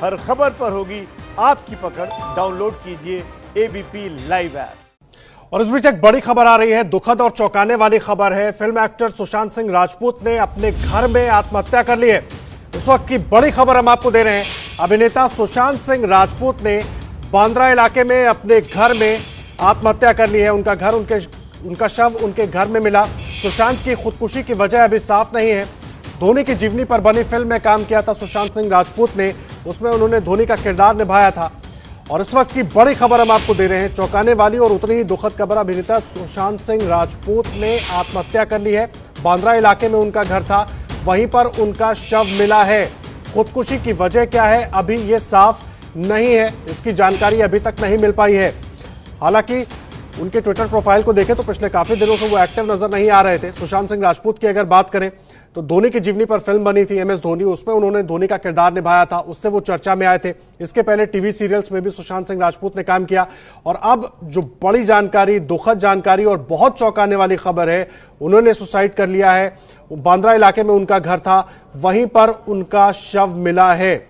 हर खबर पर होगी आपकी पकड़। डाउनलोड कीजिए एबीपी लाइव ऐप। और इस बीच एक बड़ी खबर आ रही है, दुखद और चौंकाने वाली खबर है। फिल्म एक्टर सुशांत सिंह राजपूत ने अपने घर में आत्महत्या कर ली है। इस वक्त की बड़ी खबर हम आपको दे रहे हैं। अभिनेता सुशांत सिंह राजपूत ने बांद्रा इलाके में अपने घर में आत्महत्या कर ली है। उनका शव उनके घर में मिला। सुशांत की खुदकुशी की वजह अभी साफ नहीं है। धोनी की जीवनी पर बनी फिल्म में काम किया था सुशांत सिंह राजपूत ने, उसमें उन्होंने धोनी का किरदार निभाया था। और इस वक्त की बड़ी खबर हम आपको दे रहे हैं, चौंकाने वाली और उतनी ही दुखद खबर। अभिनेता सुशांत सिंह राजपूत ने आत्महत्या कर ली है। बांद्रा इलाके में उनका घर था, वहीं पर उनका शव मिला है। खुदकुशी की वजह क्या है अभी ये साफ नहीं है, इसकी जानकारी अभी तक नहीं मिल पाई है। हालांकि उनके ट्विटर प्रोफाइल को देखें तो पिछले काफी दिनों से वो एक्टिव नजर नहीं आ रहे थे। सुशांत सिंह राजपूत की अगर बात करें तो धोनी की जीवनी पर फिल्म बनी थी MS धोनी, उसमें उन्होंने धोनी का किरदार निभाया था, उससे वो चर्चा में आए थे। इसके पहले टीवी सीरियल्स में भी सुशांत सिंह राजपूत ने काम किया। और अब जो बड़ी जानकारी, दुखद जानकारी और बहुत चौंकाने वाली खबर है, उन्होंने सुसाइड कर लिया है। बांद्रा इलाके में उनका घर था, वहीं पर उनका शव मिला है।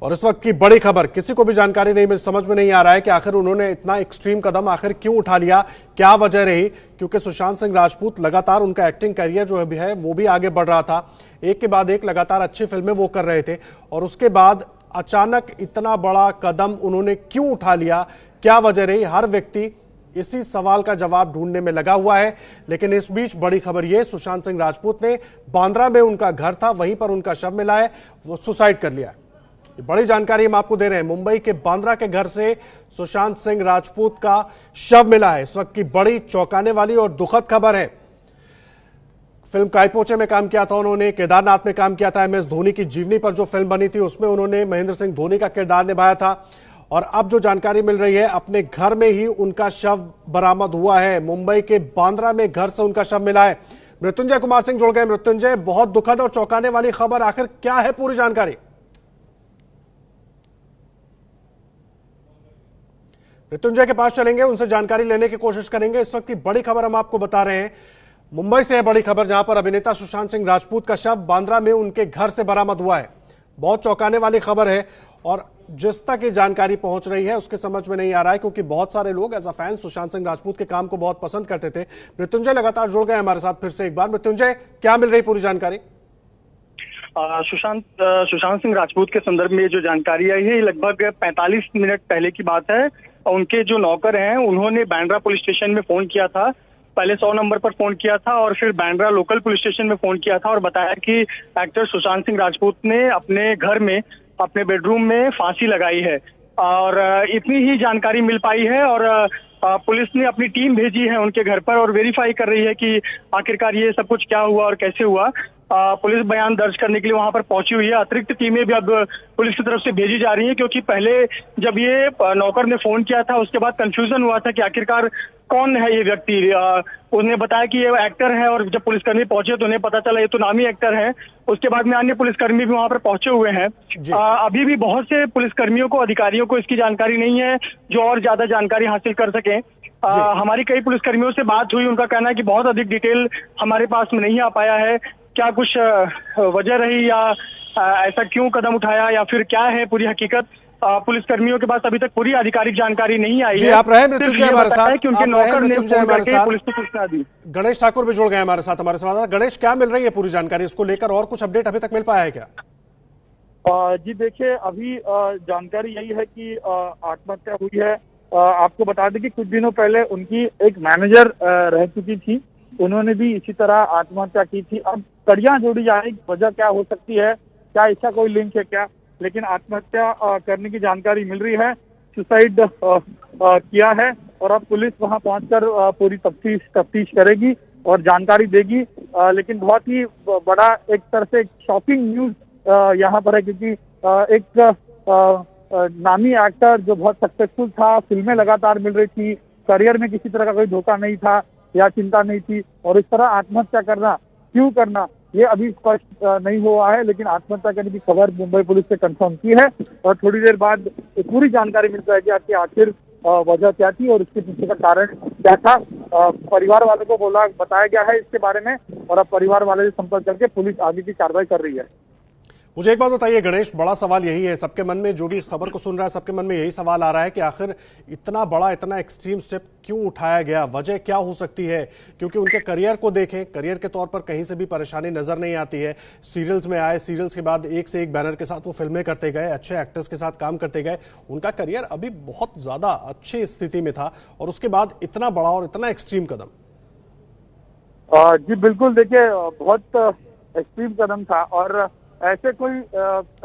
और इस वक्त की बड़ी खबर, किसी को भी जानकारी नहीं समझ में नहीं आ रहा है कि आखिर उन्होंने इतना एक्सट्रीम कदम आखिर क्यों उठा लिया, क्या वजह रही। क्योंकि सुशांत सिंह राजपूत लगातार उनका एक्टिंग करियर जो भी है वो भी आगे बढ़ रहा था, एक के बाद एक लगातार अच्छी फिल्में वो कर रहे थे। और उसके बाद अचानक इतना बड़ा कदम उन्होंने क्यों उठा लिया, क्या वजह रही, हर व्यक्ति इसी सवाल का जवाब ढूंढने में लगा हुआ है। लेकिन इस बीच बड़ी खबर यह, सुशांत सिंह राजपूत ने बांद्रा में उनका घर था, वहीं पर उनका शव मिला है, वो सुसाइड कर लिया है। बड़ी जानकारी हम आपको दे रहे हैं। मुंबई के बांद्रा के घर से सुशांत सिंह राजपूत का शव मिला है। इस वक्त की बड़ी चौंकाने वाली और दुखद खबर है। फिल्म कायपोचे में काम किया था उन्होंने, केदारनाथ में काम किया था। MS धोनी की जीवनी पर जो फिल्म बनी थी उसमें उन्होंने महेंद्र सिंह धोनी का किरदार निभाया था। और अब जो जानकारी मिल रही है, अपने घर में ही उनका शव बरामद हुआ है। मुंबई के बांद्रा में घर से उनका शव मिला है। मृत्युंजय कुमार सिंह जुड़ गए। मृत्युंजय, बहुत दुखद और चौंकाने वाली खबर, आखिर क्या है पूरी जानकारी? मृत्युंजय के पास चलेंगे, उनसे जानकारी लेने की कोशिश करेंगे। इस वक्त की बड़ी खबर हम आपको बता रहे हैं, मुंबई से है बड़ी खबर, जहां पर अभिनेता सुशांत सिंह राजपूत का शव बांद्रा में उनके घर से बरामद हुआ है। बहुत चौंकाने वाली खबर है और जिस तक ये जानकारी पहुंच रही है उसके समझ में नहीं आ रहा है, क्योंकि बहुत सारे लोग as a fan Sushant Singh Rajput के काम को बहुत पसंद करते थे। मृत्युंजय लगातार जुड़ गए हमारे साथ फिर से एक बार। मृत्युंजय, क्या मिल रही पूरी जानकारी? सुशांत सिंह राजपूत के संदर्भ में जो जानकारी आई है, लगभग 45 मिनट पहले की बात है। उनके जो नौकर हैं उन्होंने बांद्रा पुलिस स्टेशन में फोन किया था। पहले 100 नंबर पर फोन किया था और फिर बांद्रा लोकल पुलिस स्टेशन में फोन किया था और बताया कि एक्टर सुशांत सिंह राजपूत ने अपने घर में, अपने बेडरूम में फांसी लगाई है। और इतनी ही जानकारी मिल पाई है और पुलिस ने अपनी टीम भेजी है उनके घर पर और वेरीफाई कर रही है कि आखिरकार ये सब कुछ क्या हुआ और कैसे हुआ। पुलिस बयान दर्ज करने के लिए वहां पर पहुंची हुई है। अतिरिक्त टीमें भी अब पुलिस की तरफ से भेजी जा रही हैं, क्योंकि पहले जब ये नौकर ने फोन किया था उसके बाद कंफ्यूजन हुआ था कि आखिरकार कौन है ये व्यक्ति। उन्होंने बताया कि ये एक्टर है और जब पुलिसकर्मी पहुंचे तो उन्हें पता चला ये तो नामी एक्टर है। उसके बाद में अन्य पुलिसकर्मी भी वहां पर पहुंचे हुए हैं। अभी भी बहुत से पुलिसकर्मियों को, अधिकारियों को इसकी जानकारी नहीं है जो और ज्यादा जानकारी हासिल कर सके। हमारी कई पुलिसकर्मियों से बात हुई, उनका कहना है कि बहुत अधिक डिटेल हमारे पास में नहीं आ पाया है। क्या कुछ वजह रही या ऐसा क्यों कदम उठाया या फिर क्या है पूरी हकीकत, पुलिसकर्मियों के पास अभी तक पूरी आधिकारिक जानकारी नहीं आई है। आप रहे मृत्युंजय हमारे साथ, कि उनके नौकर ने फोन करके पुलिस को सूचना दी। गणेश ठाकुर भी जुड़ गए हमारे साथ, हमारे संवाददाता। गणेश, क्या मिल रही है पूरी जानकारी, इसको लेकर और कुछ अपडेट अभी तक मिल पाया है क्या? जी देखिए, अभी जानकारी यही है कि आत्महत्या हुई है। आपको बता दें कि कुछ दिनों पहले उनकी एक मैनेजर रह चुकी थी, उन्होंने भी इसी तरह आत्महत्या की थी। अब कड़ियां जोड़ी जा रही, वजह क्या हो सकती है, क्या इसका कोई लिंक है क्या, लेकिन आत्महत्या करने की जानकारी मिल रही है। सुसाइड किया है और अब पुलिस वहां पहुंचकर पूरी तफ्तीश करेगी और जानकारी देगी। लेकिन बहुत ही बड़ा एक तरह से शॉकिंग न्यूज यहाँ पर है, क्योंकि एक नामी एक्टर जो बहुत सक्सेसफुल था, फिल्में लगातार मिल रही थी, करियर में किसी तरह का कोई धोखा नहीं था या चिंता नहीं थी, और इस तरह आत्महत्या करना, क्यों करना, ये अभी स्पष्ट नहीं हुआ है। लेकिन आत्महत्या करने की खबर मुंबई पुलिस से कंफर्म की है और थोड़ी देर बाद पूरी जानकारी मिल जाएगी कि आखिर वजह क्या थी और इसके पीछे का कारण क्या था। परिवार वालों को बताया गया है इसके बारे में और अब परिवार वाले से संपर्क करके पुलिस आगे की कार्रवाई कर रही है। मुझे एक बात बताइए गणेश, बड़ा सवाल यही है सबके मन में, जो भी इस खबर को सुन रहा है सबके मन में यही सवाल आ रहा है कि आखिर इतना बड़ा, इतना एक्सट्रीम स्टेप क्यों उठाया गया, वजह क्या हो सकती है? क्योंकि उनके करियर को देखें, करियर के तौर पर कहीं से भी परेशानी नजर नहीं आती है। सीरियल्स में आए, सीरियल्स के बाद एक से एक बैनर के साथ वो फिल्में करते गए, अच्छे एक्टर्स के साथ काम करते गए, उनका करियर अभी बहुत ज्यादा अच्छी स्थिति में था, और उसके बाद इतना बड़ा और इतना एक्सट्रीम कदम। जी बिल्कुल, देखिए बहुत एक्सट्रीम कदम था, और ऐसे कोई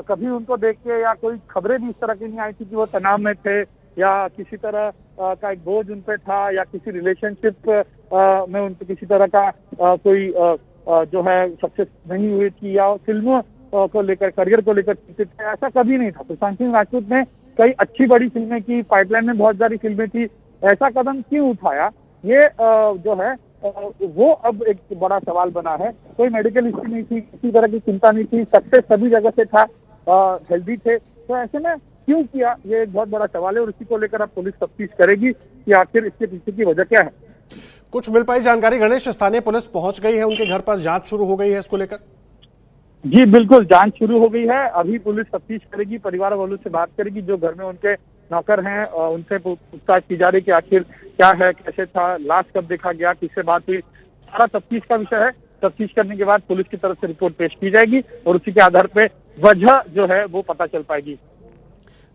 कभी उनको देख के या कोई खबरें भी इस तरह की नहीं आई थी कि वो तनाव में थे या किसी तरह का एक बोझ उन पे था या किसी रिलेशनशिप में उनको किसी तरह का कोई जो है सक्सेस नहीं हुई थी या फिल्मों को लेकर, करियर को लेकर चिंतित थे, ऐसा कभी नहीं था। सुशांत सिंह राजपूत ने कई अच्छी बड़ी फिल्में की, पाइपलाइन में बहुत सारी फिल्में थी, ऐसा कदम क्यों उठाया, ये जो है वो अब एक बड़ा सवाल बना है। कोई मेडिकल हिस्ट्री नहीं थी, किसी तरह की चिंता नहीं थी, सक्सेस सभी जगह से था, हेल्दी थे, तो ऐसे में क्यों किया, ये एक बहुत बड़ा सवाल है, और इसी को लेकर अब पुलिस तफ्तीश करेगी कि आखिर इसके पीछे की वजह क्या है। कुछ मिल पाई जानकारी गणेश? स्थानीय पुलिस पहुंच गई है उनके घर पर, जांच शुरू हो गई है इसको लेकर? जी बिल्कुल, जांच शुरू हो गई है, अभी पुलिस तफ्तीश करेगी, परिवार वालों से बात करेगी, जो घर में उनके नौकर हैं उनसे पूछताछ की जा रही कि आखिर क्या है, कैसे था, लाश कब देखा गया, किससे बात हुई, सारा तफ्तीश का विषय है। तफ्तीश करने के बाद पुलिस की तरफ से रिपोर्ट पेश की जाएगी और उसी के आधार पे वजह जो है वो पता चल पाएगी।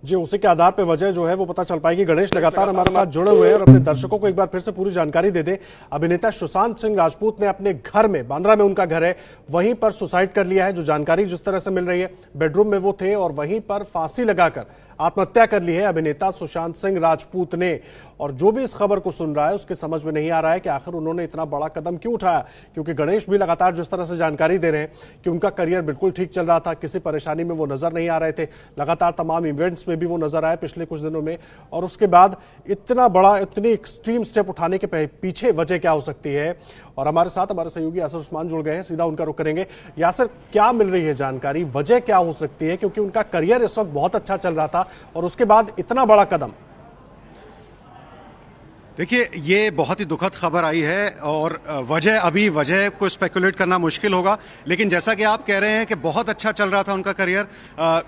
जी, उसी के आधार पर वजह जो है वो पता चल पाएगी। गणेश लगातार हमारे साथ जुड़े हुए हैं और अपने दर्शकों को एक बार फिर से पूरी जानकारी दे दें। अभिनेता सुशांत सिंह राजपूत ने अपने घर में, बांद्रा में उनका घर है, वहीं पर सुसाइड कर लिया है। जो जानकारी जिस तरह से मिल रही है, बेडरूम में वो थे और वहीं पर फांसी लगाकर आत्महत्या कर ली है अभिनेता सुशांत सिंह राजपूत ने। और जो भी इस खबर को सुन रहा है उसके समझ में नहीं आ रहा है कि आखिर उन्होंने इतना बड़ा कदम क्यों उठाया, क्योंकि गणेश भी लगातार जिस तरह से जानकारी दे रहे हैं कि उनका करियर बिल्कुल ठीक चल रहा था, किसी परेशानी में वो नजर नहीं आ रहे थे, लगातार तमाम इवेंट्स में भी वो नजर आए पिछले कुछ दिनों में, और उसके बाद इतना बड़ा, इतनी एक्सट्रीम स्टेप उठाने के पीछे वजह क्या हो सकती है। और हमारे साथ हमारे सहयोगी यासिर उस्मान जुड़ गए हैं, सीधा उनका रुख करेंगे। यासिर, क्या मिल रही है जानकारी, वजह क्या हो सकती है, क्योंकि उनका करियर इस वक्त बहुत अच्छा चल रहा था और उसके बाद इतना बड़ा कदम? देखिए, ये बहुत ही दुखद खबर आई है और वजह को स्पेकुलेट करना मुश्किल होगा, लेकिन जैसा कि आप कह रहे हैं कि बहुत अच्छा चल रहा था उनका करियर,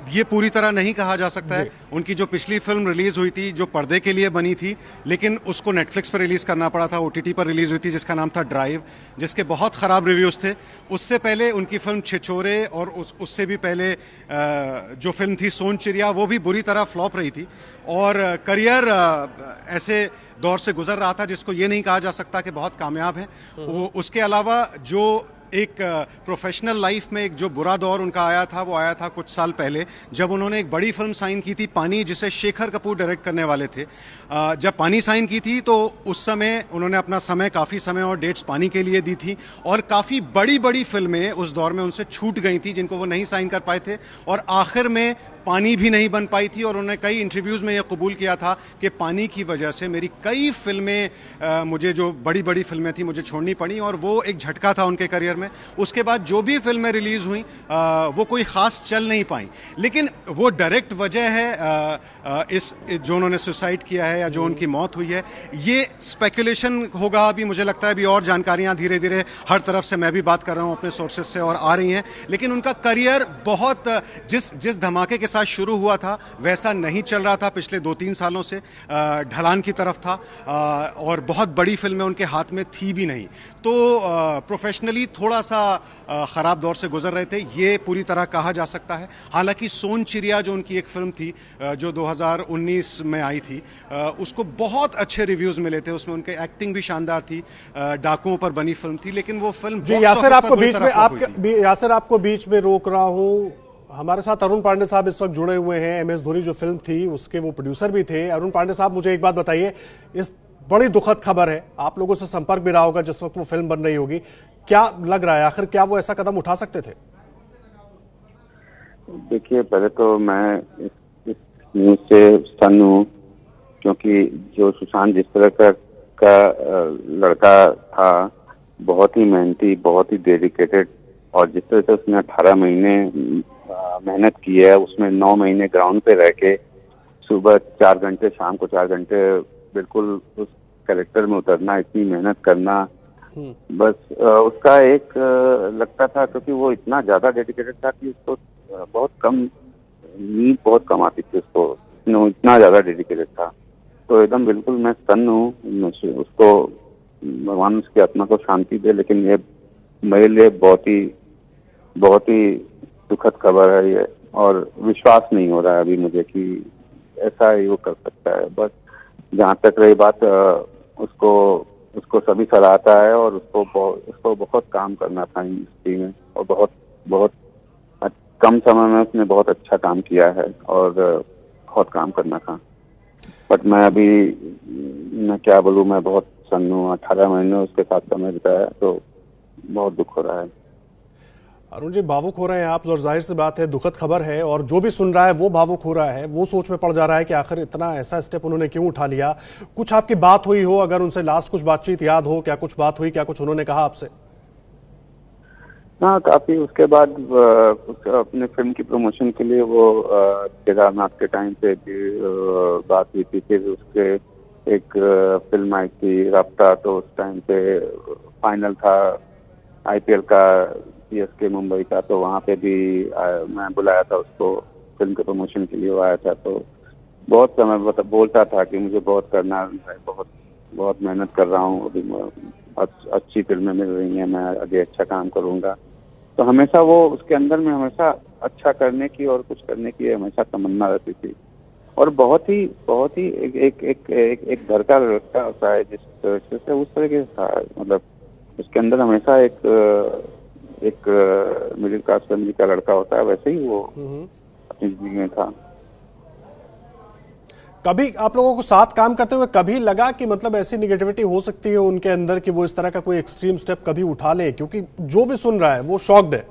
ये पूरी तरह नहीं कहा जा सकता है। उनकी जो पिछली फिल्म रिलीज हुई थी, जो पर्दे के लिए बनी थी, लेकिन उसको नेटफ्लिक्स पर रिलीज करना पड़ा था, OTT पर रिलीज हुई थी, जिसका नाम था ड्राइव, जिसके बहुत खराब रिव्यूज थे। उससे पहले उनकी फिल्म छिछोरे और उससे भी पहले जो फिल्म थी सोन चिड़िया, वो भी बुरी तरह फ्लॉप रही थी। और करियर ऐसे दौर से गुजर रहा था जिसको ये नहीं कहा जा सकता कि बहुत कामयाब है। उसके अलावा जो एक प्रोफेशनल लाइफ में एक जो बुरा दौर उनका आया था, वो आया था कुछ साल पहले, जब उन्होंने एक बड़ी फिल्म साइन की थी, पानी, जिसे शेखर कपूर डायरेक्ट करने वाले थे। जब पानी साइन की थी तो उस समय उन्होंने अपना समय, काफ़ी समय और डेट्स पानी के लिए दी थी, और काफ़ी बड़ी बड़ी फिल्में उस दौर में उनसे छूट गई थी जिनको वो नहीं साइन कर पाए थे, और आखिर में पानी भी नहीं बन पाई थी। और उन्होंने कई इंटरव्यूज़ में ये कबूल किया था कि पानी की वजह से मेरी कई फिल्में, मुझे जो बड़ी बड़ी फिल्में थी, मुझे छोड़नी पड़ी, और वो एक झटका था उनके करियर में। उसके बाद जो भी फिल्में रिलीज हुई वो कोई खास चल नहीं पाई, लेकिन वो डायरेक्ट वजह है इस जो उन्होंने सुसाइड किया है या जो उनकी मौत हुई है, ये स्पेकुलेशन होगा। अभी मुझे लगता है अभी और जानकारियां धीरे धीरे हर तरफ से, मैं भी बात कर रहा हूं अपने सोर्सेज से, और आ रही हैं, लेकिन उनका करियर बहुत जिस धमाके के साथ शुरू हुआ था वैसा नहीं चल रहा था पिछले 2-3 सालों से, ढलान की तरफ था, और बहुत बड़ी फिल्में उनके हाथ में थी भी नहीं, तो प्रोफेशनली थोड़ा सा खराब दौर से गुजर रहे थे, ये पूरी तरह कहा जा सकता है। हालांकि सोन चिड़िया जो उनकी एक फिल्म थी जो 2019 में आई थी, उसको बहुत अच्छे रिव्यूज मिले थे, उसमें उनकी एक्टिंग भी शानदार थी, डाकुओं पर बनी फिल्म थी, लेकिन वो फिल्म यासिर आपको बीच में रोक रहा हूं। हमारे साथ अरुण पांडे साहब इस वक्त जुड़े हुए हैं, MS धोनी जो फिल्म थी उसके वो प्रोड्यूसर भी थे। अरुण पांडे साहब, मुझे एक बात बताइए, इस बड़ी दुखद खबर है, आप लोगों से संपर्क भी रहा होगा जिस वक्त वो फिल्म बन रही होगी, क्या लग रहा है आखिर क्या वो ऐसा कदम उठा सकते थे? देखिए, पहले तो मैं इस न्यूज से स्तन हूँ, क्योंकि जो सुशांत जिस तरह का लड़का था, बहुत ही मेहनती, बहुत ही डेडिकेटेड, और जिस तरह से उसने 18 महीने मेहनत की है, उसमें 9 महीने ग्राउंड पे रह के सुबह 4 घंटे, शाम को 4 घंटे बिल्कुल उस कैरेक्टर में उतरना, इतनी मेहनत करना, बस उसका एक लगता था, क्योंकि वो इतना ज्यादा डेडिकेटेड था कि उसको बहुत कम नींद बहुत कम आती थी उसको, इतना ज्यादा डेडिकेटेड था। तो एकदम बिल्कुल मैं स्तन्न हूँ, उसको भगवान उसकी आत्मा को शांति दे। लेकिन ये मेरे लिए बहुत ही दुखद खबर है ये, और विश्वास नहीं हो रहा है अभी मुझे कि ऐसा ही वो कर सकता है। बस जहाँ तक रही बात, उसको सभी सराहता है, और उसको बहुत काम करना था इंडस्ट्री में, और बहुत कम समय में उसने बहुत अच्छा काम किया है, और बहुत काम करना था। बट मैं अभी मैं क्या बोलूँ, मैं बहुत सन्न हूँ। 18 महीने उसके साथ समय बिताया, तो बहुत दुख हो रहा है। अरुण जी, भावुक हो रहे हैं आप, और जाहिर सी बात है दुखद खबर है, और जो भी सुन रहा है वो भावुक हो रहा है, वो सोच में पड़ जा रहा है कि आखिर इतना ऐसा स्टेप उन्होंने क्यों उठा लिया। कुछ आपकी बात हुई हो, अगर उनसे लास्ट कुछ बातचीत याद हो, क्या कुछ बात हुई, क्या कुछ उन्होंने कहा आपसे? हाँ, काफी। उसके बाद अपने फिल्म की प्रमोशन के लिए वो केदारनाथ के टाइम पे भी बात हुई थी। फिर उसके एक फिल्म आई थी राब्ता, तो उस टाइम पे फाइनल था IPL का, CSK मुंबई का, तो वहाँ पे भी मैं बुलाया था उसको फिल्म के प्रमोशन के लिए। वो आया था, तो बहुत समय बोलता था कि मुझे बहुत करना है, बहुत मेहनत कर रहा हूँ, अभी अच्छी फिल्में मिल रही हैं, मैं आगे अच्छा काम करूँगा। तो हमेशा वो उसके अंदर में हमेशा अच्छा करने की और कुछ करने की हमेशा तमन्ना रहती थी। और बहुत ही एक घर का लड़का होता है जिस तरह से, उस तरीके से था। मतलब उसके अंदर हमेशा एक मिडिल क्लास फैमिली का लड़का होता है, वैसे ही वो अपनी जिंदगी में था। कभी आप लोगों को साथ काम करते हुए कभी लगा कि मतलब ऐसी निगेटिविटी हो सकती है उनके अंदर कि वो इस तरह का कोई एक्सट्रीम स्टेप कभी उठा ले? क्योंकि जो भी सुन रहा है वो शॉक्ड है।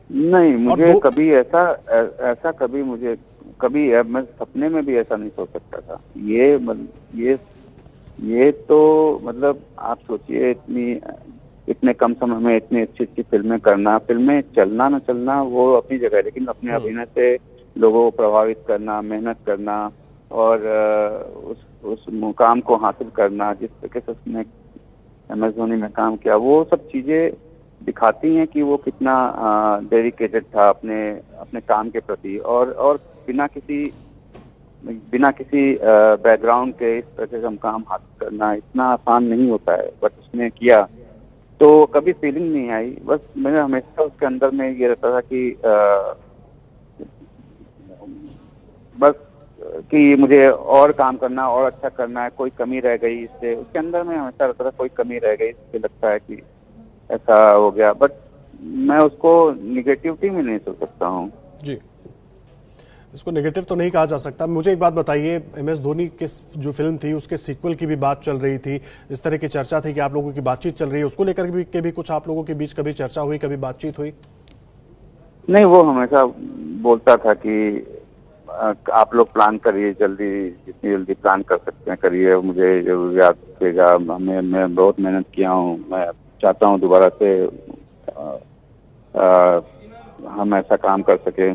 नहीं, मुझे कभी ऐसा कभी मैं सपने में भी ऐसा नहीं सोच सकता था। ये तो मतलब आप सोचिए, इतने कम समय में इतनी अच्छी फिल्में करना, फिल्में चलना न चलना वो अपनी जगह है, लेकिन अपने अभिनय से लोगों को प्रभावित करना, मेहनत करना, और उस मुकाम को हासिल करना, जिस तरीके से उसने MS धोनी में काम किया, वो सब चीजें दिखाती हैं कि वो कितना डेडिकेटेड था अपने काम के प्रति। और बिना किसी बैकग्राउंड के इस तरह से हम काम हासिल करना इतना आसान नहीं होता है, बट उसने किया। तो कभी फीलिंग नहीं आई, बस मैंने हमेशा उसके अंदर में ये रहता था कि बस कि मुझे और काम करना, और अच्छा करना है, कोई कमी रह गई इससे, उसके अंदर में हमेशा रहता था कोई कमी रह गई, इससे लगता है कि ऐसा हो गया। बट मैं उसको निगेटिविटी में नहीं सोच सकता हूँ। जी, इसको नेगेटिव तो नहीं कहा जा सकता। मुझे एक बात बताइए, MS धोनी की जो फिल्म थी उसके सीक्वल की भी बात चल रही थी, इस तरह की चर्चा थी कि आप लोगों की बातचीत चल रही है, उसको लेकर भी कुछ आप लोगों के बीच कभी चर्चा हुई, कभी बातचीत हुई? नहीं, वो हमेशा बोलता था कि आप लोग प्लान करिए, जितनी जल्दी प्लान कर सकते हैं करिए, मुझे जरूर याद रखेगा, मैं बहुत मेहनत किया हूँ, मैं चाहता हूँ दोबारा से हम ऐसा काम कर सके।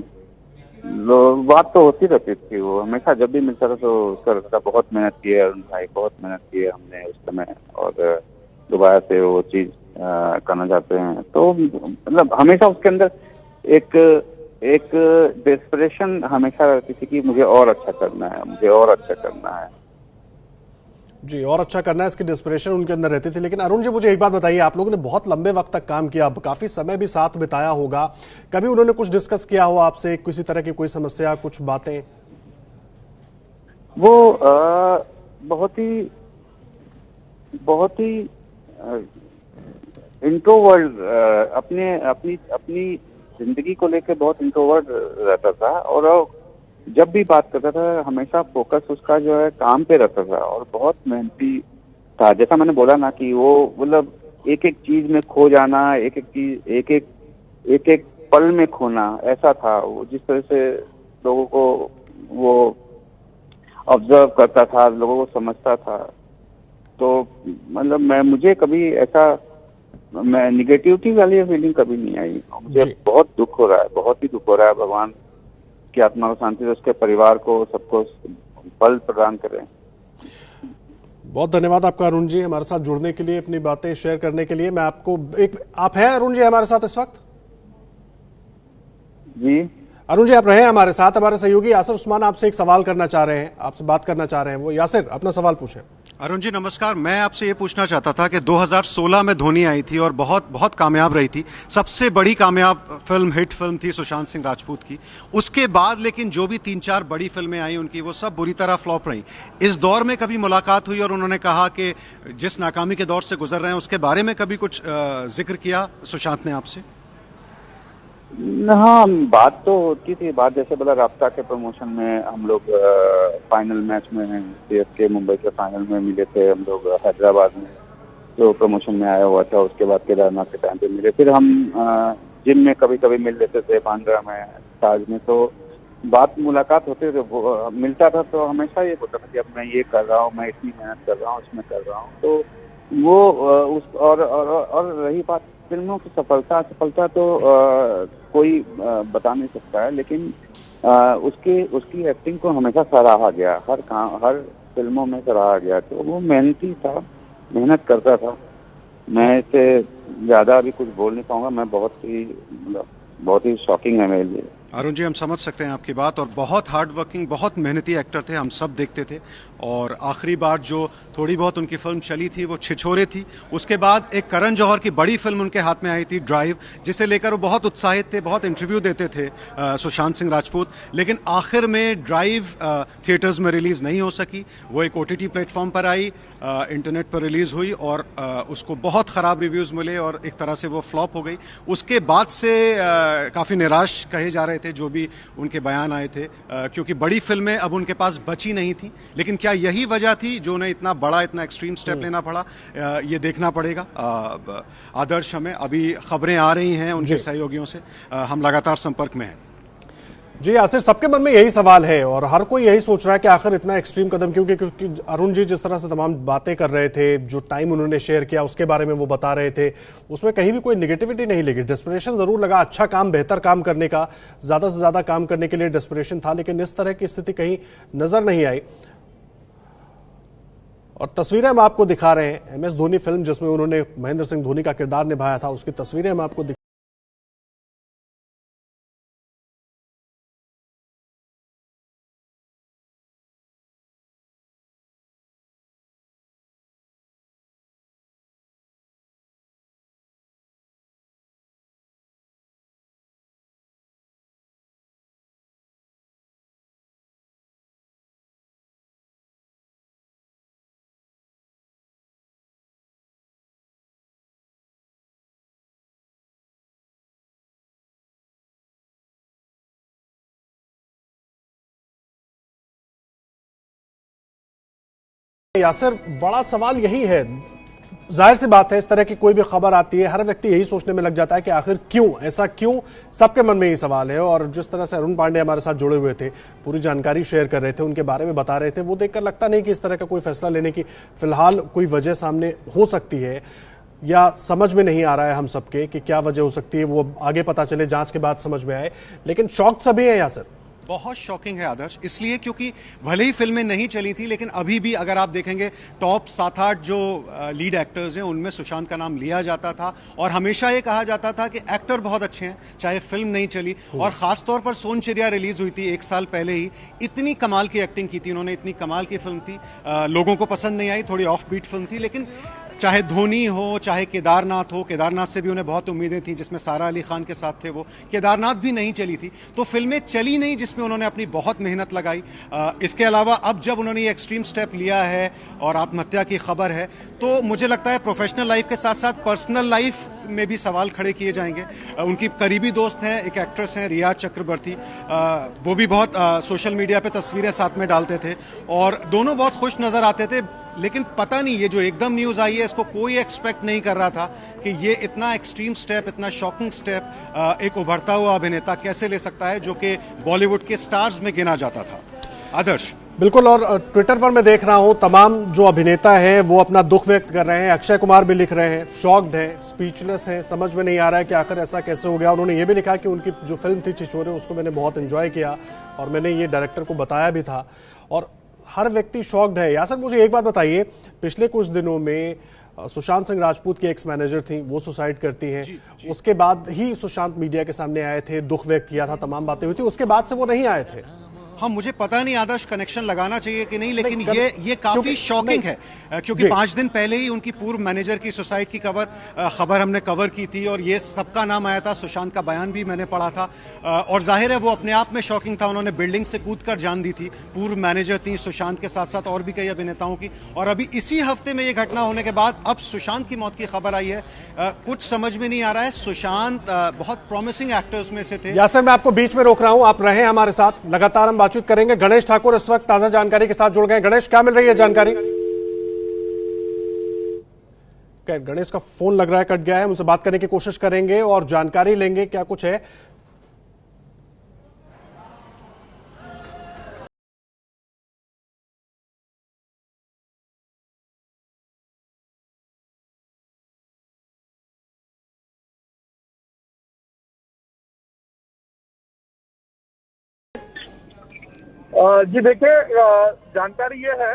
बात तो होती रहती थी, वो हमेशा जब भी मिलता था तो उसका बहुत मेहनत की है अरुण भाई, बहुत मेहनत की है हमने उस समय, और दोबारा से वो चीज करना चाहते हैं। तो मतलब हमेशा उसके अंदर एक डेस्परेशन हमेशा रहती थी कि मुझे और अच्छा करना है, मुझे और अच्छा करना है। जी, और अच्छा करना है, इसकी डेस्परेशन उनके अंदर रहती थी। लेकिन अरुण जी, मुझे एक बात बताइए, आप लोगों ने बहुत लंबे वक्त तक काम किया, काफी समय भी साथ बिताया होगा, कभी उन्होंने कुछ डिस्कस किया हो आपसे, किसी तरह की कोई समस्या, कुछ बातें? वो बहुत ही इंट्रोवर्ट, अपनी जिंदगी को लेकर बहुत इंट्रोवर्ट रहता था, और जब भी बात करता था हमेशा फोकस उसका जो है काम पे रहता था, और बहुत मेहनती था। जैसा मैंने बोला ना कि वो मतलब एक एक चीज में खो जाना, एक एक पल में खोना, ऐसा था वो। जिस तरह से लोगों को वो ऑब्जर्व करता था, लोगों को समझता था, तो मतलब मुझे कभी ऐसा निगेटिविटी वाली फीलिंग कभी नहीं आई। मुझे बहुत दुख हो रहा है, बहुत ही दुख हो रहा है। भगवान की आत्मा को शांति दे, उसके परिवार को, सबको बल प्रदान करें। बहुत धन्यवाद आपका अरुण जी, हमारे साथ जुड़ने के लिए, अपनी बातें शेयर करने के लिए। मैं आपको आप हैं अरुण जी हमारे साथ इस वक्त? जी अरुण जी, आप रहे हैं हमारे साथ। हमारे सहयोगी यासिर उस्मान आपसे एक सवाल करना चाह रहे हैं, आपसे बात करना चाह रहे हैं। वो यासिर, अपना सवाल पूछें। अरुण जी नमस्कार। मैं आपसे ये पूछना चाहता था कि 2016 में धोनी आई थी और बहुत बहुत कामयाब रही थी, सबसे बड़ी कामयाब फिल्म, हिट फिल्म थी सुशांत सिंह राजपूत की। उसके बाद लेकिन जो भी 3-4 बड़ी फिल्में आई उनकी, वो सब बुरी तरह फ्लॉप रही। इस दौर में कभी मुलाकात हुई और उन्होंने कहा कि जिस नाकामी के दौर से गुजर रहे हैं उसके बारे में कभी कुछ जिक्र किया सुशांत ने आपसे? हाँ, बात तो होती थी। बात जैसे बोला, राब्ता के प्रमोशन में हम लोग फाइनल मैच में सीएसके मुंबई के फाइनल में मिले थे हम लोग हैदराबाद में, जो प्रमोशन में आया हुआ था। उसके बाद केदारनाथ के टाइम पे मिले। फिर हम जिम में कभी कभी मिल लेते थे, बांद्रा में, ताज में। तो बात मुलाकात होते थे, मिलता था तो हमेशा ये होता था कि अब मैं ये कर रहा हूँ, मैं इतनी मेहनत कर रहा हूँ, इसमें कर रहा हूँ। तो वो उस और रही बात फिल्मों की सफलता तो कोई बता नहीं सकता है, लेकिन उसकी एक्टिंग को हमेशा सराहा गया, हर फिल्मों में सराहा गया। तो वो मेहनती था, मेहनत करता था। मैं इससे ज्यादा अभी कुछ बोल नहीं पाऊंगा। मैं बहुत ही शॉकिंग है मेरे लिए। अरुण जी, हम समझ सकते हैं आपकी बात, और बहुत हार्ड वर्किंग, बहुत मेहनती एक्टर थे, हम सब देखते थे। और आखिरी बार जो थोड़ी बहुत उनकी फिल्म चली थी वो छिछोरे थी। उसके बाद एक करण जौहर की बड़ी फिल्म उनके हाथ में आई थी, ड्राइव, जिसे लेकर वो बहुत उत्साहित थे, बहुत इंटरव्यू देते थे सुशांत सिंह राजपूत। लेकिन आखिर में ड्राइव थिएटर्स में रिलीज नहीं हो सकी। वो एक OTT प्लेटफॉर्म पर आई, इंटरनेट पर रिलीज हुई और उसको बहुत ख़राब रिव्यूज़ मिले और एक तरह से वो फ्लॉप हो गई। उसके बाद से काफ़ी निराश कहे जा रहे थे जो भी उनके बयान आए थे, क्योंकि बड़ी फिल्में अब उनके पास बची नहीं थी। लेकिन क्या यही वजह थी जो उन्हें इतना बड़ा, इतना एक्सट्रीम स्टेप लेना पड़ा? ये देखना पड़ेगा। आदर्श, हमें अभी खबरें आ रही हैं उनके सहयोगियों से, हम लगातार संपर्क में हैं। जी यासिर, सबके मन में यही सवाल है और हर कोई यही सोच रहा है कि आखिर इतना एक्सट्रीम कदम क्योंकि अरुण जी जिस तरह से तमाम बातें कर रहे थे, जो टाइम उन्होंने शेयर किया उसके बारे में वो बता रहे थे, उसमें कहीं भी कोई नेगेटिविटी नहीं लगी। डेस्परेशन जरूर लगा, अच्छा काम, बेहतर काम करने का, ज्यादा से ज्यादा काम करने के लिए डेस्परेशन था, लेकिन इस तरह की स्थिति कहीं नजर नहीं आई। और तस्वीरें हम आपको दिखा रहे हैं, MS धोनी फिल्म जिसमें उन्होंने महेंद्र सिंह धोनी का किरदार निभाया था, उसकी तस्वीरें हम आपको यासिर, बड़ा सवाल यही है। जाहिर सी बात है, इस तरह की कोई भी खबर आती है हर व्यक्ति यही सोचने में लग जाता है कि आखिर क्यों, ऐसा क्यों, सबके मन में यही सवाल है। और जिस तरह से अरुण पांडे हमारे साथ जुड़े हुए थे, पूरी जानकारी शेयर कर रहे थे, उनके बारे में बता रहे थे, वो देखकर लगता नहीं कि इस तरह का कोई फैसला लेने की फिलहाल कोई वजह सामने हो सकती है, या समझ में नहीं आ रहा है हम सबके कि क्या वजह हो सकती है। वो आगे पता चले, जांच के बाद समझ में आए। लेकिन शॉक सभी है यासिर। बहुत शॉकिंग है आदर्श, इसलिए क्योंकि भले ही फिल्में नहीं चली थी, लेकिन अभी भी अगर आप देखेंगे टॉप 7-8 जो लीड एक्टर्स हैं उनमें सुशांत का नाम लिया जाता था। और हमेशा ये कहा जाता था कि एक्टर बहुत अच्छे हैं, चाहे फिल्म नहीं चली। और खासतौर पर सोनचिड़िया रिलीज हुई थी 1 साल पहले ही, इतनी कमाल की एक्टिंग की थी उन्होंने, इतनी कमाल की फिल्म थी, लोगों को पसंद नहीं आई, थोड़ी ऑफ बीट फिल्म थी। लेकिन चाहे धोनी हो, चाहे केदारनाथ हो, केदारनाथ से भी उन्हें बहुत उम्मीदें थी, जिसमें सारा अली खान के साथ थे वो, केदारनाथ भी नहीं चली थी। तो फिल्में चली नहीं जिसमें उन्होंने अपनी बहुत मेहनत लगाई। इसके अलावा अब जब उन्होंने ये एक्सट्रीम स्टेप लिया है और आत्महत्या की खबर है, तो मुझे लगता है प्रोफेशनल लाइफ के साथ साथ पर्सनल लाइफ में भी सवाल खड़े किए जाएंगे। उनकी करीबी दोस्त हैं, एक एक्ट्रेस हैं रियाज चक्रवर्ती, वो भी बहुत सोशल मीडिया पे तस्वीरें साथ में डालते थे और दोनों बहुत खुश नजर आते थे। लेकिन पता नहीं, ये जो एकदम न्यूज आई है, इसको कोई एक्सपेक्ट नहीं कर रहा था कि ये इतना एक्सट्रीम स्टेप, इतना शॉकिंग स्टेप एक उभरता हुआ अभिनेता कैसे ले सकता है, जो कि बॉलीवुड के स्टार्स में गिना जाता था। आदर्श, बिल्कुल। और ट्विटर पर मैं देख रहा हूं तमाम जो अभिनेता हैं वो अपना दुख व्यक्त कर रहे हैं। अक्षय कुमार भी लिख रहे हैं, शॉक्ड है, स्पीचलेस है, समझ में नहीं आ रहा है कि आखिर ऐसा कैसे हो गया। उन्होंने ये भी लिखा कि उनकी जो फिल्म थी छिछोरे, उसको मैंने बहुत एंजॉय किया और मैंने ये डायरेक्टर को बताया भी था। और हर व्यक्ति शॉक्ड है। यासिर, मुझे एक बात बताइए, पिछले कुछ दिनों में सुशांत सिंह राजपूत की एक्स मैनेजर थी, वो सुसाइड करती हैं। उसके बाद ही सुशांत मीडिया के सामने आए थे, दुख व्यक्त किया था, तमाम बातें हुई थी, उसके बाद से वो नहीं आए थे। हाँ, मुझे पता नहीं आदर्श कनेक्शन लगाना चाहिए कि नहीं, लेकिन ये काफी शॉकिंग है, क्योंकि 5 दिन पहले ही उनकी पूर्व मैनेजर की सुसाइड की खबर हमने कवर की थी और ये सबका नाम आया था, सुशांत का बयान भी मैंने पढ़ा था और जाहिर है वो अपने आप में शॉकिंग था। उन्होंने बिल्डिंग से कूदकर जान दी थी। पूर्व मैनेजर थी सुशांत के साथ साथ और भी कई अभिनेताओं की, और अभी इसी हफ्ते में ये घटना होने के बाद अब सुशांत की मौत की खबर आई है। कुछ समझ में नहीं आ रहा है। सुशांत बहुत प्रॉमिसिंग एक्टर्स में से थे। यासर, मैं आपको बीच में रोक रहा हूं, आप रहे हमारे साथ, लगातार हम बातचीत करेंगे। गणेश ठाकुर इस वक्त ताजा जानकारी के साथ जुड़ गए। गणेश, क्या मिल रही है जानकारी? गणेश का फोन लग रहा है कट गया है, मुझसे बात करने की कोशिश करेंगे और जानकारी लेंगे क्या कुछ है। जी देखिए, जानकारी ये है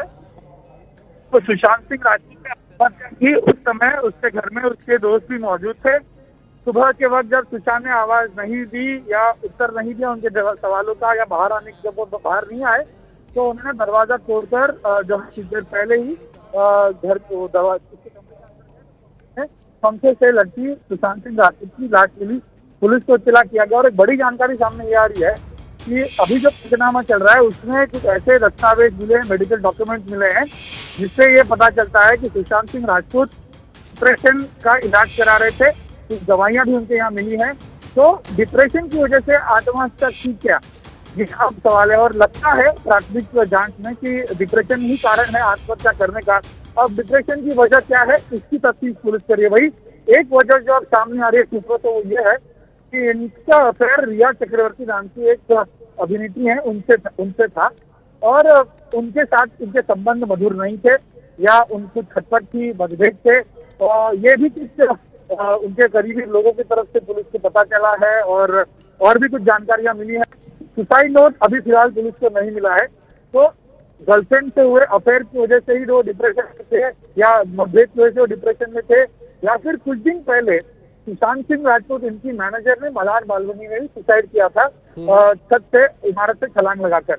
तो सुशांत सिंह राजपूत ने आत्महत्या की। उस समय उसके घर में उसके दोस्त भी मौजूद थे। सुबह के वक्त जब सुशांत ने आवाज नहीं दी या उत्तर नहीं दिया उनके सवालों का, या बाहर आने की, जब वो बाहर नहीं आए तो उन्होंने दरवाजा तोड़कर जो कुछ देर पहले ही घर को पंखे से लड़की सुशांत सिंह राजपूत की लाश मिली। पुलिस को इत्तला किया गया और एक बड़ी जानकारी सामने ये आ रही है कि अभी जो पंचनामा चल रहा है उसमें कुछ ऐसे दस्तावेज मिले, मेडिकल डॉक्यूमेंट मिले हैं जिससे ये पता चलता है कि सुशांत सिंह राजपूत डिप्रेशन का इलाज करा रहे थे। कुछ दवाइयां भी उनके यहाँ मिली हैं। तो डिप्रेशन की वजह से आत्महत्या की क्या, ये अब सवाल है। और लगता है प्राथमिक जांच में कि डिप्रेशन ही कारण है आत्महत्या करने का। अब डिप्रेशन की वजह क्या है इसकी तफ्तीश पुलिस कर रही है। भाई एक वजह जो अब सामने आ रही है सूत्रों से वो ये है कि इनका अफेयर रिया चक्रवर्ती नाम की एक अभिनेत्री है उनसे था और उनके साथ इनके संबंध मधुर नहीं थे या उनकी खटपट थी, मतभेद थे। और ये भी कुछ उनके करीबी लोगों की तरफ से पुलिस को पता चला है और भी कुछ जानकारियां मिली है। सुसाइड नोट अभी फिलहाल पुलिस को नहीं मिला है। तो गर्लफ्रेंड से हुए अफेयर की वजह से ही वो डिप्रेशन में थे या मतभेद की वजह से वो डिप्रेशन में थे, या फिर कुछ दिन पहले सुशांत सिंह राजपूत इनकी मैनेजर ने मलार बालवनी में भी सुसाइड किया था छत से, इमारत से छलांग लगाकर।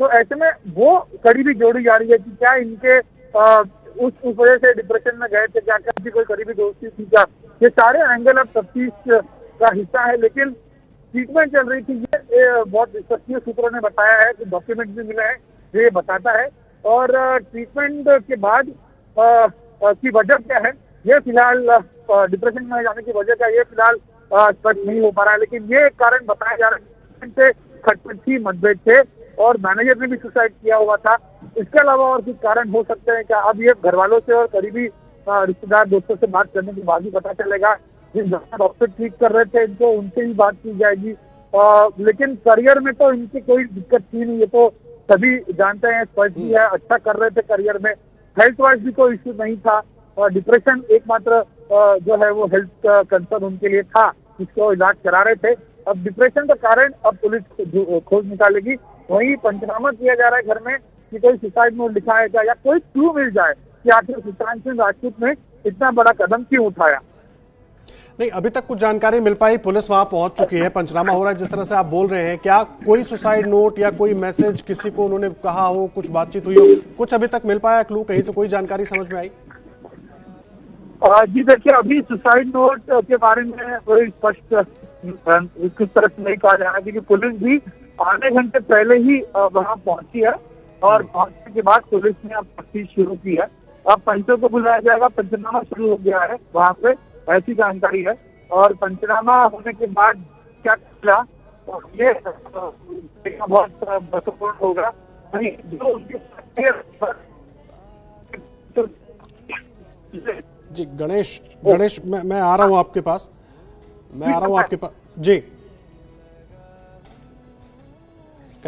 तो ऐसे में वो करीबी जोड़ी जा रही है कि क्या इनके उस वजह से डिप्रेशन में गए थे, क्या क्या कोई करीबी दोस्ती थी क्या, ये सारे एंगल अब तफ्तीश का हिस्सा है। लेकिन ट्रीटमेंट चल रही थी, ये बहुत विश्वसनीय सूत्रों ने बताया है कि डॉक्यूमेंट भी मिले हैं जो ये बताता है। और ट्रीटमेंट के बाद की वजह क्या है ये फिलहाल, डिप्रेशन में जाने की वजह क्या ये फिलहाल स्पष्ट नहीं हो पा रहा है। लेकिन ये कारण बताया जा रहा है खटपट थी, मतभेद थे और मैनेजर ने भी सुसाइड किया हुआ था। इसके अलावा और कुछ कारण हो सकते हैं क्या, अब ये घर वालों से और करीबी रिश्तेदार दोस्तों से बात करने के बाद ही पता चलेगा। जिस डॉक्टर ठीक कर रहे थे इनको उनसे ही बात की जाएगी। लेकिन करियर में तो इनकी कोई दिक्कत थी नहीं, ये तो सभी जानते हैं, स्पष्ट भी है, अच्छा कर रहे थे करियर में, हेल्थ वाइज भी कोई इश्यू नहीं था। और डिप्रेशन एकमात्र जो है वो हेल्थ कंसर्न उनके लिए था जिसको इलाज करा रहे थे। अब डिप्रेशन का कारण अब पुलिस खोज निकालेगी। वहीं पंचनामा किया जा रहा है घर में कि कोई सुसाइड नोट लिखा है क्या या कोई क्लू मिल जाए कि आखिर सुशांत सिंह राजपूत ने इतना बड़ा कदम क्यों उठाया। नहीं, अभी तक कुछ जानकारी मिल पाई? पुलिस वहां पहुंच चुकी है, पंचनामा हो रहा है जिस तरह से आप बोल रहे हैं, क्या कोई सुसाइड नोट या कोई मैसेज किसी को उन्होंने कहा हो, कुछ बातचीत हुई हो, कुछ अभी तक मिल पाया क्लू, कहीं से कोई जानकारी समझ में आई? जी देखिए, अभी सुसाइड नोट के बारे में कोई स्पष्ट किस तरह से नहीं कहा जा रहा, क्योंकि पुलिस भी आधे घंटे पहले ही वहां पहुंची है और पहुंचने के बाद पुलिस ने अब तफ्तीश शुरू की है। अब पंचों को बुलाया जाएगा, पंचनामा शुरू हो गया है वहां पे, ऐसी जानकारी है। और पंचनामा होने के बाद क्या चला तो ये बहुत महत्वपूर्ण होगा। जी गणेश, मैं आ रहा हूं आपके पास,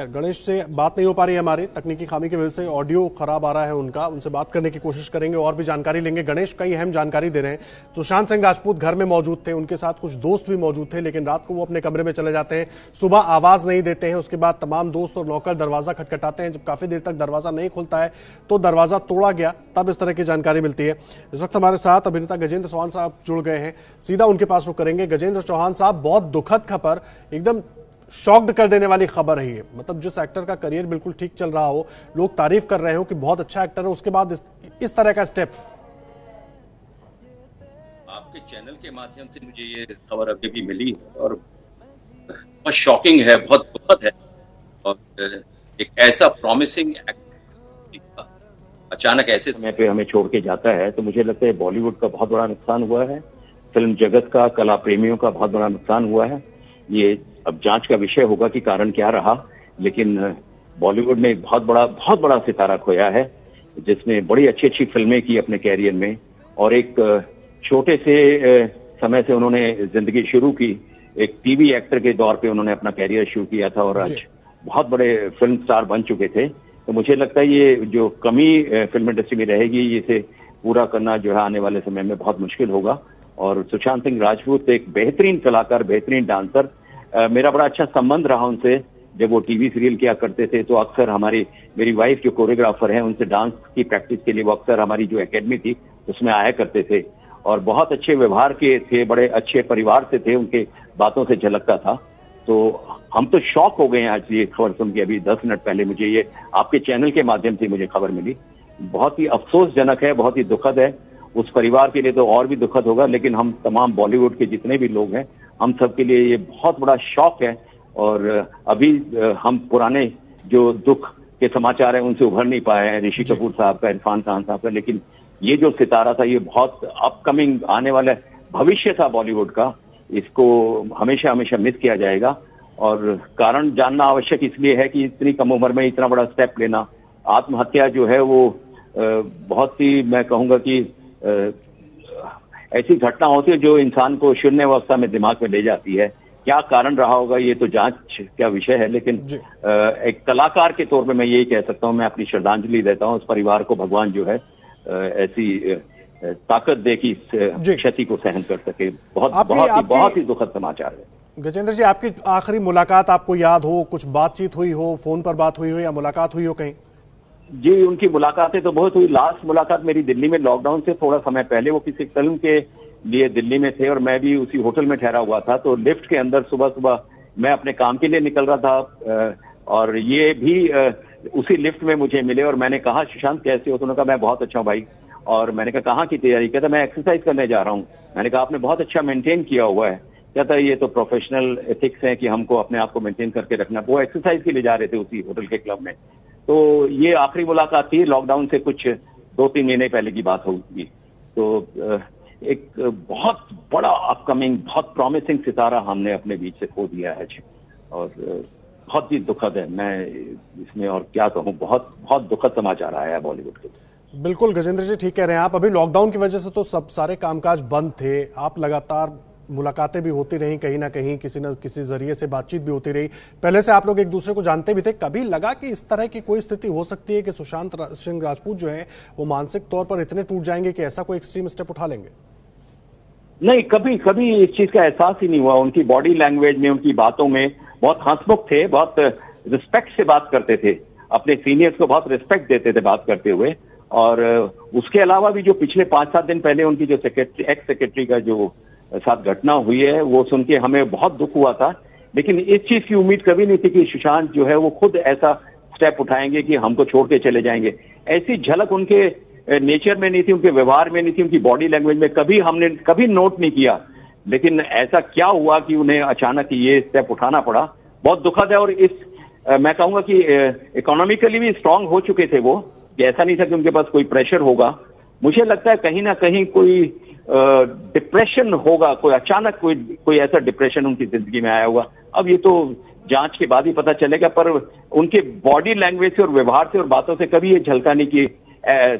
गणेश से बात नहीं हो पा रही है हमारी, तकनीकी खामी की वजह से ऑडियो खराब आ रहा है उनका, उनसे बात करने की कोशिश करेंगे और भी जानकारी लेंगे। गणेश कई अहम जानकारी दे रहे हैं। सुशांत सिंह राजपूत घर में मौजूद थे, उनके साथ कुछ दोस्त भी मौजूद थे, लेकिन रात को वो अपने कमरे में चले जाते हैं, सुबह आवाज नहीं देते हैं। उसके बाद तमाम दोस्त और नौकर दरवाजा खटखटाते हैं। जब काफी देर तक दरवाजा नहीं खुलता है तो दरवाजा तोड़ा गया, तब इस तरह की जानकारी मिलती है। इस वक्त हमारे साथ अभिनेता गजेंद्र चौहान साहब जुड़ गए हैं, सीधा उनके पास रुक करेंगे। गजेंद्र चौहान साहब, बहुत दुखद खबर, एकदम शॉक्ड कर देने वाली खबर है ये। मतलब जिस एक्टर का करियर बिल्कुल ठीक चल रहा हो, लोग तारीफ कर रहे हो कि बहुत अच्छा एक्टर है, उसके बाद इस तरह का स्टेप। आपके चैनल के माध्यम से मुझे ये खबर अभी भी मिली और बहुत शॉकिंग है, बहुत दुखद है। और एक ऐसा प्रॉमिसिंग एक्टर अचानक ऐसे समय पे हमें छोड़ के जाता है तो मुझे लगता है बॉलीवुड का बहुत बड़ा नुकसान हुआ है, फिल्म जगत का, कला प्रेमियों का बहुत बड़ा नुकसान हुआ है। ये अब जांच का विषय होगा कि कारण क्या रहा, लेकिन बॉलीवुड में एक बहुत बड़ा सितारा खोया है, जिसने बड़ी अच्छी फिल्में की अपने कैरियर में और एक छोटे से समय से उन्होंने जिंदगी शुरू की। एक टीवी एक्टर के दौर पे उन्होंने अपना कैरियर शुरू किया था और आज बहुत बड़े फिल्म स्टार बन चुके थे। तो मुझे लगता है ये जो कमी फिल्म इंडस्ट्री में रहेगी, इसे पूरा करना जो है आने वाले समय में बहुत मुश्किल होगा। और सुशांत सिंह राजपूत एक बेहतरीन कलाकार, बेहतरीन डांसर, मेरा बड़ा अच्छा संबंध रहा उनसे। जब वो टीवी सीरियल किया करते थे तो अक्सर मेरी वाइफ जो कोरियोग्राफर हैं, उनसे डांस की प्रैक्टिस के लिए वो अक्सर हमारी जो एकेडमी थी उसमें आया करते थे और बहुत अच्छे व्यवहार के थे, बड़े अच्छे परिवार से थे, उनके बातों से झलकता था। तो हम तो शॉक हो गए हैं आज ये खबर सुन के। अभी 10 मिनट पहले मुझे ये आपके चैनल के माध्यम से मुझे खबर मिली। बहुत ही अफसोसजनक है, बहुत ही दुखद है। उस परिवार के लिए तो और भी दुखद होगा, लेकिन हम तमाम बॉलीवुड के जितने भी लोग हैं, हम सब के लिए ये बहुत बड़ा शॉक है। और अभी हम पुराने जो दुख के समाचार हैं उनसे उभर नहीं पाए हैं, ऋषि कपूर साहब का, इरफान खान साहब का, लेकिन ये जो सितारा था, ये बहुत अपकमिंग आने वाला भविष्य था बॉलीवुड का, इसको हमेशा मिस किया जाएगा। और कारण जानना आवश्यक इसलिए है कि इतनी कम उम्र में इतना बड़ा स्टेप लेना, आत्महत्या जो है वो बहुत ही, मैं कहूंगा कि ऐसी घटना होती है जो इंसान को शून्य अवस्था में दिमाग में ले जाती है। क्या कारण रहा होगा ये तो जांच का विषय है, लेकिन एक कलाकार के तौर पे मैं यही कह सकता हूं, मैं अपनी श्रद्धांजलि देता हूं उस परिवार को। भगवान जो है ऐसी ताकत दे कि इस क्षति को सहन कर सके। बहुत ही दुखद समाचार है। गजेंद्र जी, आपकी आखिरी मुलाकात आपको याद हो, कुछ बातचीत हुई हो, फोन पर बात हुई हो या मुलाकात हुई हो कहीं? जी, उनकी मुलाकातें तो बहुत हुई। लास्ट मुलाकात मेरी दिल्ली में लॉकडाउन से थोड़ा समय पहले, वो किसी फिल्म के लिए दिल्ली में थे और मैं भी उसी होटल में ठहरा हुआ था। तो लिफ्ट के अंदर सुबह मैं अपने काम के लिए निकल रहा था और ये भी उसी लिफ्ट में मुझे मिले और मैंने कहा, सुशांत कैसे हो? तो उन्होंने कहा, मैं बहुत अच्छा हूं भाई। और मैंने कहा, कहाँ की तैयारी? कहता, मैं एक्सरसाइज करने जा रहा हूँ। मैंने कहा, आपने बहुत अच्छा मेंटेन किया हुआ है। कहता, ये तो प्रोफेशनल एथिक्स है कि हमको अपने आप को मेंटेन करके रखना। वो एक्सरसाइज के लिए जा रहे थे उसी होटल के क्लब में। तो ये आखिरी मुलाकात थी, लॉकडाउन से कुछ 2-3 महीने पहले की बात होगी। तो एक बहुत बड़ा अपकमिंग, बहुत प्रॉमिसिंग सितारा हमने अपने बीच से खो दिया है और बहुत ही दुखद है। मैं इसमें और क्या कहूँ, बहुत दुखद समाचार आया है बॉलीवुड के। बिल्कुल गजेंद्र जी, ठीक कह रहे हैं आप। अभी लॉकडाउन की वजह से तो सब सारे कामकाज बंद थे, आप लगातार मुलाकातें भी होती रही, कहीं ना कहीं किसी न किसी जरिए से बातचीत भी होती रही। पहले से आप लोग एक दूसरे को जानते भी थे। कभी लगा कि इस तरह की कोई स्थिति हो सकती है कि सुशांत सिंह राजपूत जो है वो मानसिक तौर पर इतने टूट जाएंगे कि ऐसा कोई एक्सट्रीम स्टेप उठा लेंगे? नहीं, कभी इस चीज का एहसास ही नहीं हुआ। उनकी बॉडी लैंग्वेज में, उनकी बातों में बहुत हंसमुख थे, बहुत रिस्पेक्ट से बात करते थे, अपने सीनियर्स को बहुत रिस्पेक्ट देते थे बात करते हुए। और उसके अलावा भी जो पिछले 5-7 दिन पहले उनकी जो एक्स सेक्रेटरी का जो साथ घटना हुई है, वो सुन के हमें बहुत दुख हुआ था। लेकिन इस चीज की उम्मीद कभी नहीं थी कि सुशांत जो है वो खुद ऐसा स्टेप उठाएंगे कि हमको छोड़ के चले जाएंगे। ऐसी झलक उनके नेचर में नहीं थी, उनके व्यवहार में नहीं थी, उनकी बॉडी लैंग्वेज में हमने कभी नोट नहीं किया। लेकिन ऐसा क्या हुआ कि उन्हें अचानक ये स्टेप उठाना पड़ा, बहुत दुखद है। और मैं कहूंगा कि इकोनॉमिकली भी स्ट्रांग हो चुके थे वो, ऐसा नहीं था कि उनके पास कोई प्रेशर होगा। मुझे लगता है कहीं ना कहीं कोई डिप्रेशन होगा, कोई अचानक कोई ऐसा डिप्रेशन उनकी जिंदगी में आया होगा। अब ये तो जांच के बाद ही पता चलेगा, पर उनके बॉडी लैंग्वेज से और व्यवहार से और बातों से कभी ये झलका नहीं कि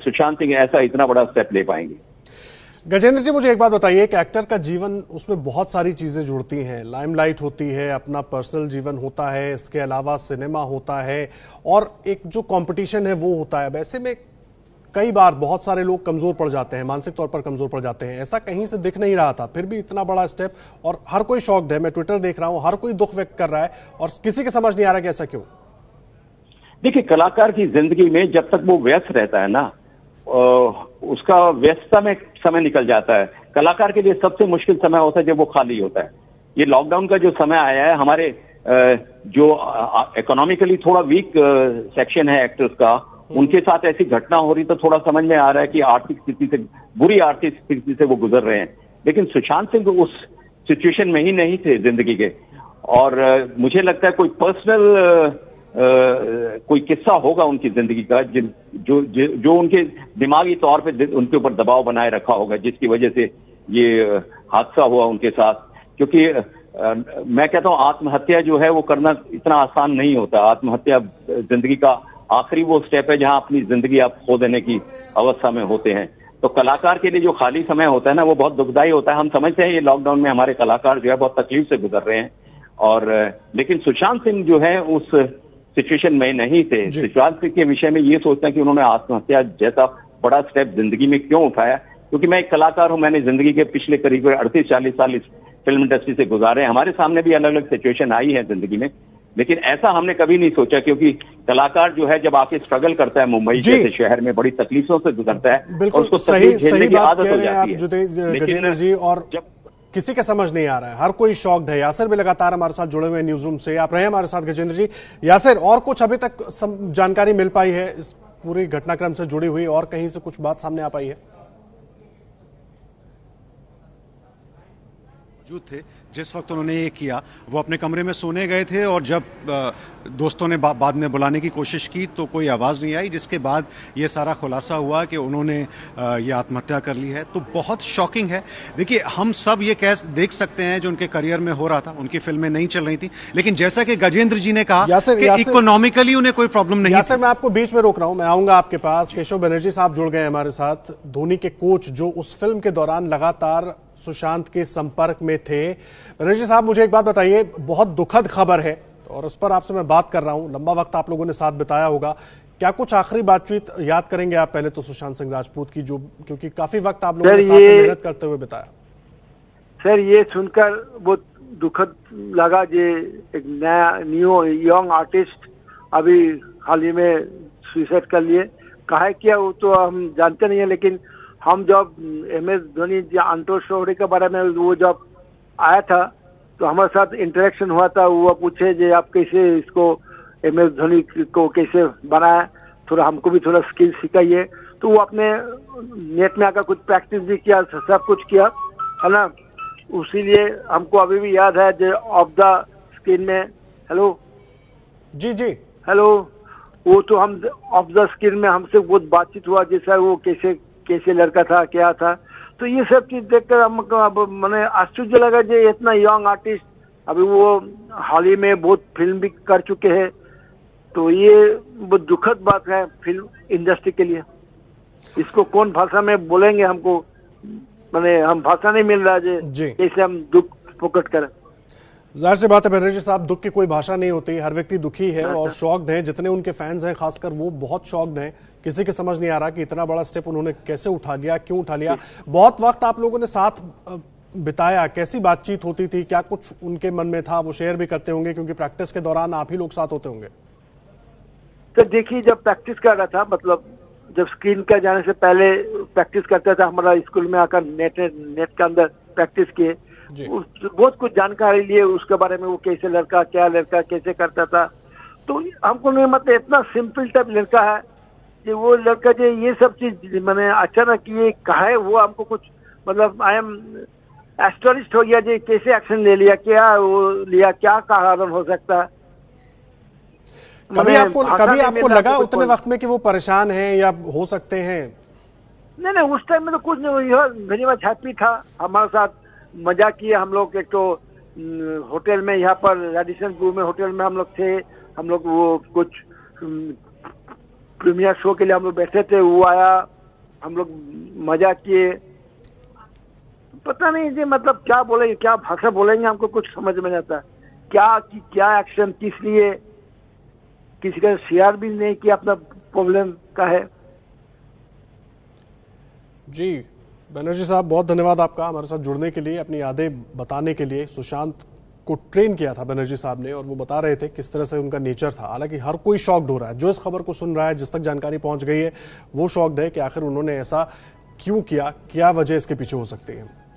सुशांत सिंह ऐसा इतना बड़ा स्टेप ले पाएंगे। गजेंद्र जी, मुझे एक बात बताइए कि एक्टर का जीवन, उसमें बहुत सारी चीजें जुड़ती हैं। लाइमलाइट होती है, अपना पर्सनल जीवन होता है, इसके अलावा सिनेमा होता है और एक जो कंपटीशन है वो होता है। वैसे में कई बार बहुत सारे लोग कमजोर पड़ जाते हैं, मानसिक तौर पर कमजोर पड़ जाते हैं। ऐसा कहीं से दिख नहीं रहा था, फिर भी इतना बड़ा स्टेप, और हर कोई शॉक्ड है। मैं ट्विटर देख रहा हूं, हर कोई दुख व्यक्त कर रहा है और किसी के समझ नहीं आ रहा कि ऐसा क्यों। देखिए, कलाकार की जिंदगी में जब तक वो व्यस्त रहता है ना, उसका व्यस्तता में समय निकल जाता है। कलाकार के लिए सबसे मुश्किल समय होता है जब वो खाली होता है। ये लॉकडाउन का जो समय आया है, हमारे जो इकोनॉमिकली थोड़ा वीक सेक्शन है एक्टर्स का, उनके साथ ऐसी घटना हो रही तो थोड़ा समझ में आ रहा है कि आर्थिक स्थिति से, बुरी आर्थिक स्थिति से वो गुजर रहे हैं। लेकिन सुशांत सिंह उस सिचुएशन में ही नहीं थे जिंदगी के, और मुझे लगता है कोई पर्सनल कोई किस्सा होगा उनकी जिंदगी का जो उनके दिमागी तौर पे उनके ऊपर दबाव बनाए रखा होगा, जिसकी वजह से ये हादसा हुआ उनके साथ। क्योंकि मैं कहता हूं आत्महत्या जो है वो करना इतना आसान नहीं होता। आत्महत्या जिंदगी का आखिरी वो स्टेप है जहां अपनी जिंदगी आप खो देने की अवस्था में होते हैं। तो कलाकार के लिए जो खाली समय होता है ना, वो बहुत दुखदायी होता है। हम समझते हैं ये लॉकडाउन में हमारे कलाकार जो है बहुत तकलीफ से गुजर रहे हैं, और लेकिन सुशांत सिंह जो है उस सिचुएशन में नहीं थे। सुशांत सिंह के विषय में ये सोचना कि उन्होंने आत्महत्या जैसा बड़ा स्टेप जिंदगी में क्यों उठाया, क्योंकि मैं एक कलाकार हूं, मैंने जिंदगी के पिछले करीब 38-40 साल इस फिल्म इंडस्ट्री से गुजारे हैं। हमारे सामने भी अलग अलग सिचुएशन आई है जिंदगी में, लेकिन ऐसा हमने कभी नहीं सोचा। क्योंकि कलाकार जो है जब आके स्ट्रगल करता है मुंबई जैसे शहर में, बड़ी तकलीफों से गुजरता है, बिल्कुल उसको सही बात आदत कह हो रहे हैं आप जाती है। गजेंद्र जी, और जब किसी का समझ नहीं आ रहा है, हर कोई शॉक्ड है। यासिर भी लगातार हमारे साथ जुड़े हुए न्यूज रूम से, आप रहे हमारे साथ गजेंद्र जी। यासिर, और कुछ अभी तक जानकारी मिल पाई है इस पूरी घटनाक्रम से जुड़ी हुई, और कहीं से कुछ बात सामने आ पाई है? मौजूद थे जिस वक्त उन्होंने ये किया, वो अपने कमरे में सोने गए थे, और जब दोस्तों ने बाद में बुलाने की कोशिश की तो कोई आवाज़ नहीं आई, जिसके बाद ये सारा खुलासा हुआ कि उन्होंने ये आत्महत्या कर ली है। तो बहुत शॉकिंग है। देखिए, हम सब ये देख सकते हैं जो उनके करियर में हो रहा था, उनकी फिल्में नहीं चल रही थी, लेकिन जैसा कि गजेंद्र जी ने कहा कि इकोनॉमिकली उन्हें कोई प्रॉब्लम नहीं थी। मैं आपको बीच में रोक रहा हूं, मैं आऊंगा आपके पास। केशव बनर्जी साहब जुड़ गए हमारे साथ, धोनी के कोच, जो उस फिल्म के दौरान लगातार सुशांत के संपर्क में थे। बनर्जी साहब, मुझे एक बात बताइए, बहुत दुखद खबर है और उस पर आपसे मैं बात कर रहा हूं। लंबा वक्त आप लोगों ने साथ बिताया होगा, क्या कुछ आखिरी बातचीत याद करेंगे आप पहले तो सुशांत सिंह राजपूत की, जो क्योंकि काफी वक्त आप लोगों ने साथ में मेहनत करते हुए बिताया? सर, ये सुनकर बहुत दुखद लगा। जे एक नया यंग आर्टिस्ट अभी हाल ही में सुसाइड कर लिए। काहे किया वो तो हम जानते नहीं है, लेकिन हम जब MS धोनी अंतोष शौर्य के बारे में वो जब आया था तो हमारे साथ इंटरेक्शन हुआ था। वो पूछे जे आप कैसे इसको MS धोनी को कैसे बनाया, थोड़ा हमको भी थोड़ा स्किल सिखाइए। तो वो अपने नेट में आकर कुछ प्रैक्टिस भी किया, सब कुछ किया, है ना। उसीलिए हमको अभी भी याद है जो ऑफ द स्क्रीन में, हेलो जी हेलो, वो तो हम ऑफ द स्क्रीन में हमसे बहुत बातचीत हुआ, जैसा वो कैसे लड़का था, क्या था। तो ये सब चीज देखकर हमको अब मैंने आश्चर्य लगा जो इतना यंग आर्टिस्ट, अभी वो हाल ही में बहुत फिल्म भी कर चुके हैं। तो ये बहुत दुखद बात है फिल्म इंडस्ट्री के लिए। इसको कौन भाषा में बोलेंगे, हमको मैंने हम भाषा नहीं मिल रहा जी कैसे हम दुख प्रकट करें। जाहिर सी बात है बनर्जी साहब, दुख की कोई भाषा नहीं होती, हर व्यक्ति दुखी है और शॉक्ड है। जितने उनके फैंस हैं खासकर, वो बहुत शॉक्ड हैं। किसी के समझ नहीं आ रहा कि इतना बड़ा स्टेप उन्होंने कैसे उठा लिया, क्यों उठा लिया। बहुत वक्त आप लोगों ने साथ बिताया, कैसी बातचीत होती थी, क्या कुछ उनके मन में था, वो शेयर भी करते होंगे क्योंकि प्रैक्टिस के दौरान आप ही लोग साथ होते होंगे। तो देखिए, जब प्रैक्टिस कर रहा था, मतलब जब स्क्रीन का जाने से पहले प्रैक्टिस करता था, हमारा स्कूल में आकर नेट के अंदर प्रैक्टिस किए, बहुत कुछ जानकारी लिए उसके बारे में, वो कैसे लड़का, क्या लड़का, कैसे करता था। तो हमको नहीं, मतलब इतना सिंपल टाइप लड़का है कि वो लड़का जो ये सब चीज मैंने अचानक ये कहा है, वो हमको कुछ मतलब आई एम एस्टोनिश्ड हो गया जी, कैसे एक्शन ले लिया, क्या वो लिया, क्या कारण हो सकता है। कभी आपको लगा उतने वक्त में कि वो परेशान हैं या हो सकते हैं? नहीं, उस टाइम में तो कुछ नहीं, वेरी मच हैप्पी था, हमारे साथ मजा किए हम लोग। एक तो होटल में, यहाँ पर रेडिसन ब्लू में होटल में हम लोग थे, हम लोग वो कुछ प्रीमियर शो के लिए हम लोग बैठे थे, वो आया, हम लोग मजा किए। पता नहीं जी, मतलब क्या बोलेंगे, क्या भाषा बोलेंगे, हमको कुछ समझ में नहीं आता। क्या एक्शन, किस लिए, किसी का शेयर भी नहीं किया अपना प्रॉब्लम का है। जी बनर्जी साहब, बहुत धन्यवाद आपका हमारे साथ जुड़ने के लिए, अपनी यादें बताने के लिए। सुशांत को ट्रेन किया था बनर्जी साहब ने और वो बता रहे थे किस तरह से उनका नेचर था। हालांकि हर कोई शॉक्ड हो रहा है, जो इस खबर को सुन रहा है, जिस तक जानकारी पहुंच गई है, वो शॉक्ड है कि आखिर उन्होंने ऐसा क्यों किया, क्या वजह इसके पीछे हो सकती है।